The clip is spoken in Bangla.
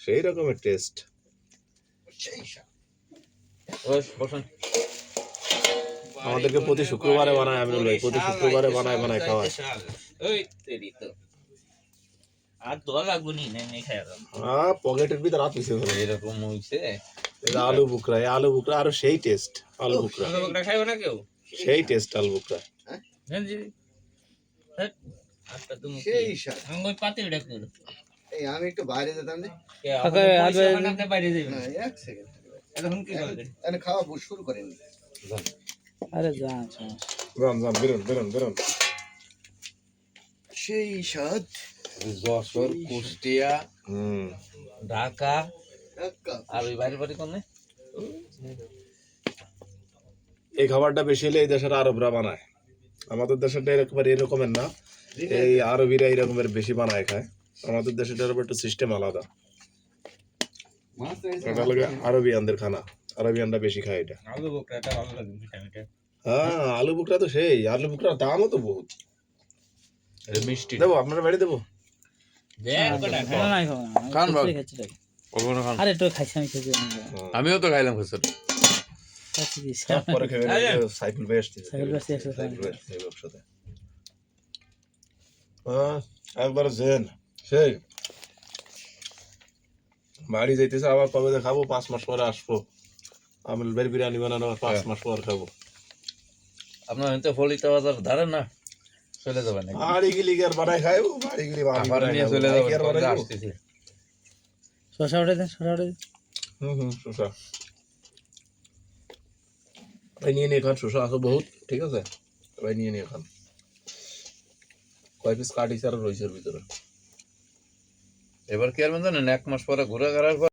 সেই রকমের টেস্ট। আমাদেরকে প্রতি শুক্রবারে বানায়, আমি বলি প্রতি শুক্রবারে বানায় বানায় খাওয়ায়। পকেটের ভিতরে হাত মিশে গেল এরকম হইছে। আলু বুকরা, এই আলু বুকরা আরো সেই টেস্ট। আলু বুকরা খাইব না কেউ, সেই টেস্ট আলু বুকরা। আমি একটু বাইরে যেতাম খাওয়া শুরু করেন। আরে যান বেরোন বেরোন বেরোন। সেই স্বাদ। যশোর, কুষ্টিয়া, ঢাকা আর ওই বাইরে বাড়ি কোনে এই খাবারটা বেশি হলে এই দেশের আরবরা বানায়, আমাদের দেশেরটা এরকমের না। এই আরবিরা এরকমের বেশি বানায় খায়, আমাদের দেশের একটু সিস্টেম আলাদা। এটা লাগে আরবিয়ানদের খানা, আরবিয়ানরা বেশি খায় এটা। হ্যাঁ আলু বুকরা তো সেই, আলু বুকরার দামও তো বহুত। মিষ্টি দেবো আপনার বাড়ি দেবো? আমিও তো খাইলাম খুচুর। পরে খেয়ে সাইকেল ভাই আসছে, একবার জেন সেই বাড়ি যাইতেছে, আবার কবে খাবো, 5 মাস পরে আসবো। আমি বিরিয়ানি বানানো 5 মাস পর খাবো। আপনার হয়তো ফলিতা বাজার ধারে না, চলে যাবেন বাড়ি গেলি আর বানাই খাইবো, বাড়ি গেলি নিয়ে চলে যাবেন। আসতেছি শশা উঠে দেন, শশা উঠে দেন। শসা ভাই নিয়ে নিয়ে খান, শসা আছে বহুত, ঠিক আছে ভাই নিয়ে নিয়ে খান। কয় পিস কাটিস আর রয়েছে ভিতরে। এবার কি আর জানেন, 1 মাস পরে ঘুরে ঘাড়ার